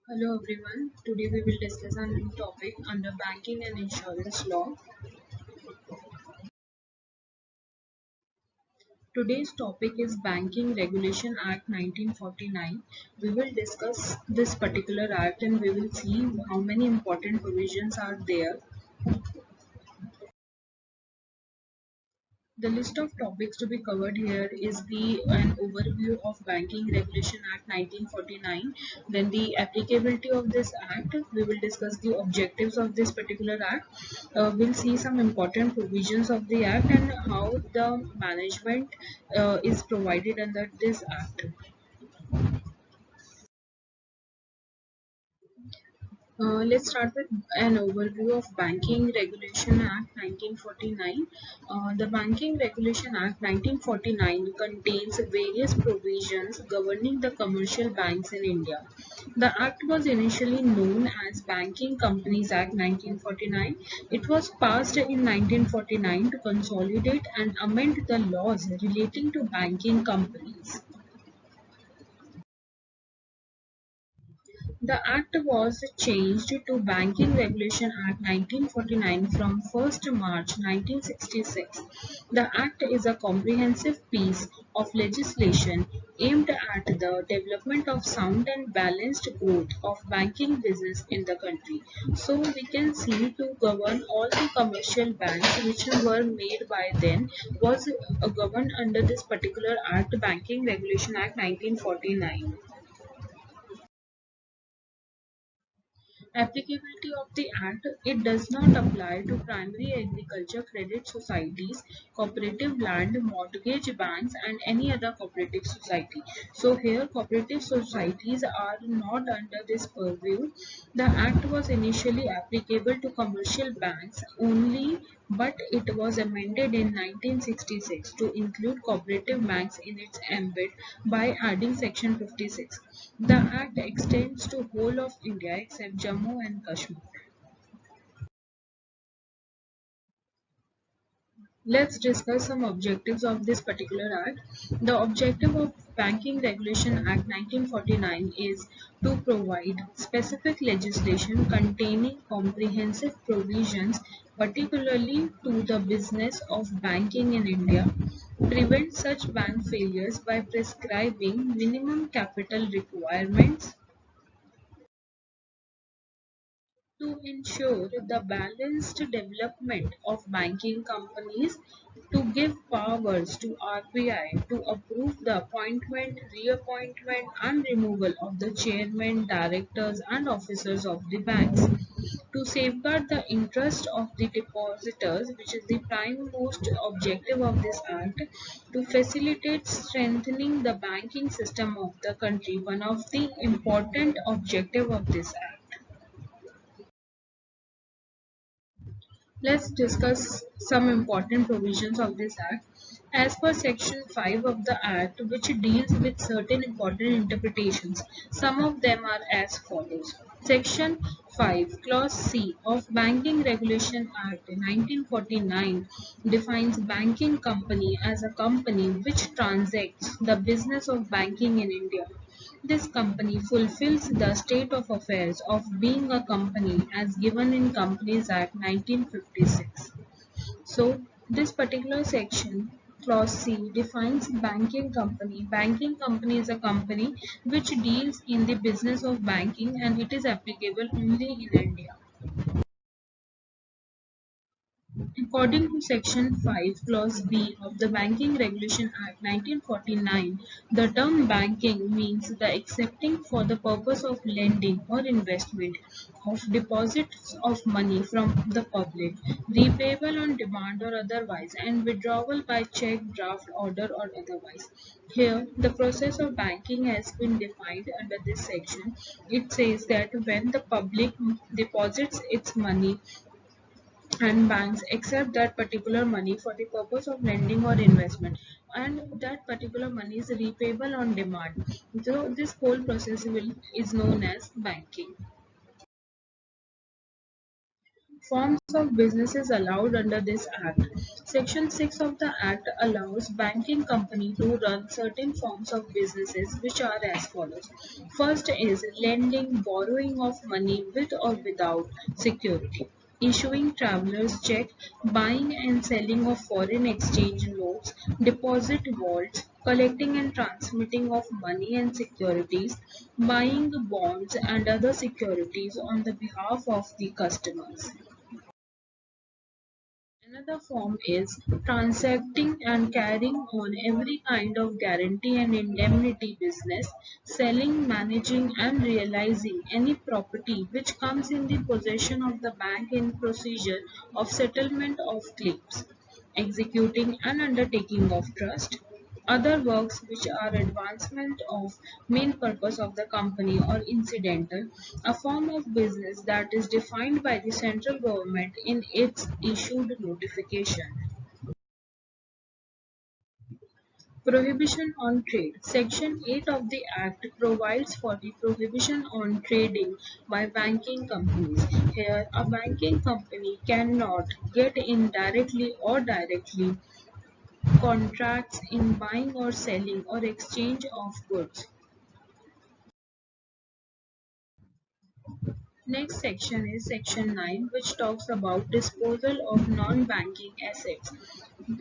Hello everyone. Today we will discuss a new topic under banking and insurance law. Today's topic is Banking Regulation Act 1949. We will discuss this particular act and we will see how many important provisions are there. The list of topics to be covered here is an overview of Banking Regulation Act 1949, then the applicability of this act. We will discuss the objectives of this particular act. We'll see some important provisions of the act and how the management is provided under this act. Let's start with an overview of Banking Regulation Act 1949. The Banking Regulation Act 1949 contains various provisions governing the commercial banks in India. The act was initially known as Banking Companies Act 1949. It was passed in 1949 to consolidate and amend the laws relating to banking companies. The Act was changed to Banking Regulation Act 1949 from 1st March 1966. The Act is a comprehensive piece of legislation aimed at the development of sound and balanced growth of banking business in the country. So we can see to govern all the commercial banks which were made by then was governed under this particular Act, Banking Regulation Act 1949. Applicability of the Act. It does not apply to primary agriculture credit societies, cooperative land, mortgage banks and any other cooperative society. So here cooperative societies are not under this purview. The Act was initially applicable to commercial banks only, but it was amended in 1966 to include cooperative banks in its ambit by adding section 56. The act extends to whole of India except Jammu and Kashmir. Let's discuss some objectives of this particular act. The objective of Banking Regulation Act 1949 is to provide specific legislation containing comprehensive provisions particularly to the business of banking in India, prevent such bank failures by prescribing minimum capital requirements, to ensure the balanced development of banking companies, to give powers to RBI to approve the appointment, reappointment and removal of the chairman, directors and officers of the banks, to safeguard the interest of the depositors, which is the prime most objective of this act, to facilitate strengthening the banking system of the country, one of the important objective of this act. Let's discuss some important provisions of this Act. As per Section 5 of the Act, which deals with certain important interpretations, some of them are as follows. Section 5, Clause C of Banking Regulation Act 1949 defines banking company as a company which transacts the business of banking in India. This company fulfills the state of affairs of being a company as given in Companies Act 1956. So, this particular section, Clause C, defines banking company. Banking company is a company which deals in the business of banking and it is applicable only in India. According to Section 5, Clause B of the Banking Regulation Act 1949, the term banking means the accepting for the purpose of lending or investment of deposits of money from the public, repayable on demand or otherwise, and withdrawal by check, draft, order, or otherwise. Here, the process of banking has been defined under this section. It says that when the public deposits its money and banks accept that particular money for the purpose of lending or investment, and that particular money is repayable on demand. So this whole process is known as banking. Forms of businesses allowed under this Act. Section 6 of the Act allows banking company to run certain forms of businesses which are as follows. First is lending, borrowing of money with or without security, issuing travelers check, buying and selling of foreign exchange notes, deposit vaults, collecting and transmitting of money and securities, buying bonds and other securities on the behalf of the customers. Another form is transacting and carrying on every kind of guarantee and indemnity business, selling, managing and realizing any property which comes in the possession of the bank in procedure of settlement of claims, executing and undertaking of trust, other works which are advancement of main purpose of the company or incidental, a form of business that is defined by the central government in its issued notification. Prohibition on trade. Section 8 of the Act provides for the prohibition on trading by banking companies. Here, a banking company cannot get in directly or directly contracts in buying or selling or exchange of goods. Next section is section 9, which talks about disposal of non-banking assets.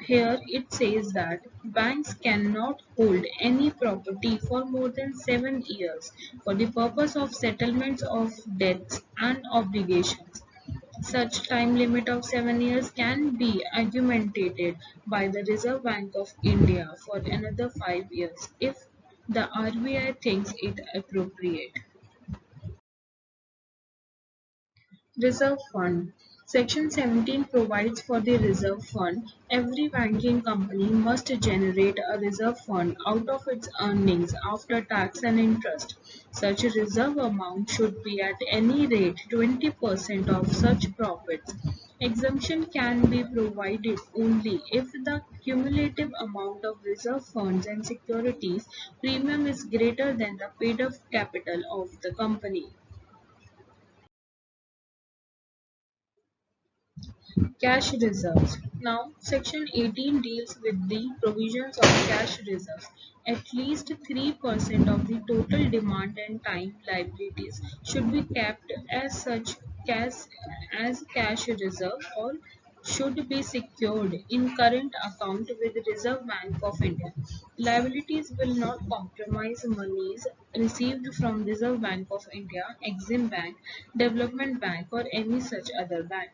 Here it says that banks cannot hold any property for more than 7 years for the purpose of settlements of debts and obligations. Such time limit of 7 years can be augmented by the Reserve Bank of India for another 5 years if the RBI thinks it appropriate. Reserve Fund. Section 17 provides for the reserve fund. Every banking company must generate a reserve fund out of its earnings after tax and interest. Such a reserve amount should be at any rate 20% of such profits. Exemption can be provided only if the cumulative amount of reserve funds and securities premium is greater than the paid-up capital of the company. Cash reserves. Now, Section 18 deals with the provisions of cash reserves. At least 3% of the total demand and time liabilities should be kept as such as cash reserve or should be secured in current account with Reserve Bank of India. Liabilities will not compromise monies received from Reserve Bank of India, Exim Bank, Development Bank or any such other bank.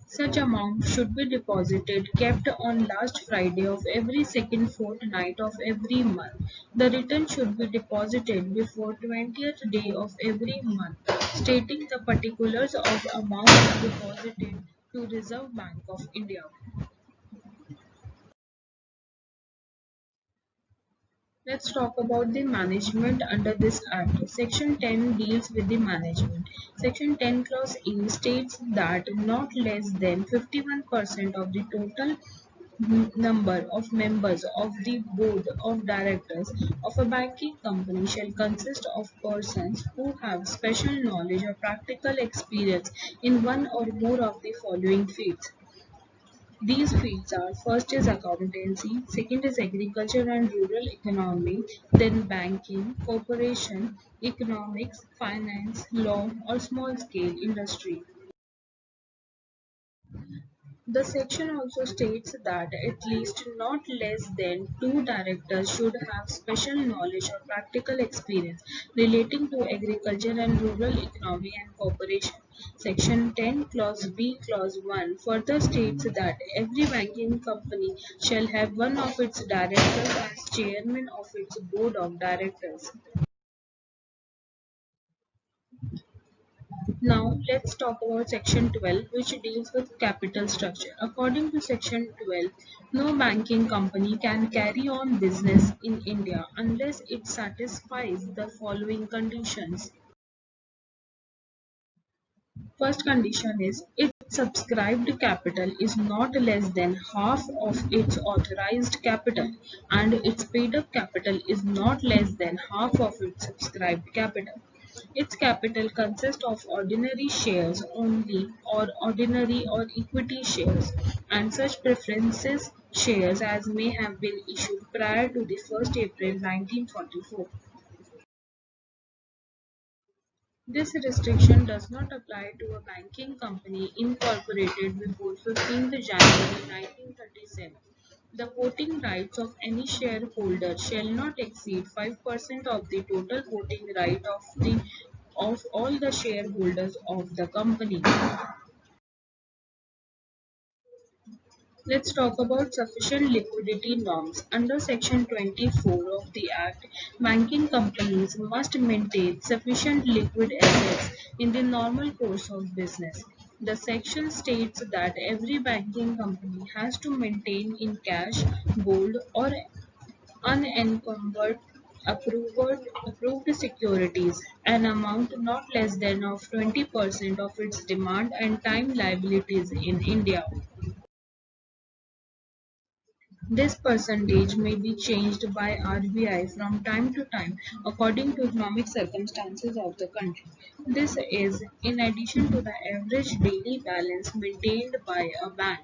Such amount should be deposited kept on last Friday of every second fortnight of every month. The return should be deposited before 20th day of every month, stating the particulars of amount deposited to Reserve Bank of India. Let's talk about the management under this Act. Section 10 deals with the management. Section 10 clause E states that not less than 51% of the total number of members of the board of directors of a banking company shall consist of persons who have special knowledge or practical experience in one or more of the following fields. These fields are: first is accountancy, second is agriculture and rural economy, then banking, corporation, economics, finance, law or small scale industry. The section also states that at least not less than two directors should have special knowledge or practical experience relating to agriculture and rural economy and cooperation. Section 10 Clause B Clause 1 further states that every banking company shall have one of its directors as chairman of its board of directors. Now let's talk about section 12, which deals with capital structure. According to section 12, no banking company can carry on business in India unless it satisfies the following conditions. First condition is its subscribed capital is not less than half of its authorized capital and its paid up capital is not less than half of its subscribed capital. Its capital consists of ordinary shares only or ordinary or equity shares and such preferences shares as may have been issued prior to the 1st April 1944. This restriction does not apply to a banking company incorporated before 15th January 1937. The voting rights of any shareholder shall not exceed 5% of the total voting right of all the shareholders of the company. Let's talk about sufficient liquidity norms. Under Section 24 of the Act, banking companies must maintain sufficient liquid assets in the normal course of business. The section states that every banking company has to maintain in cash, gold, or unencumbered approved securities an amount not less than of 20% of its demand and time liabilities in India. This percentage may be changed by RBI from time to time according to economic circumstances of the country. This is in addition to the average daily balance maintained by a bank.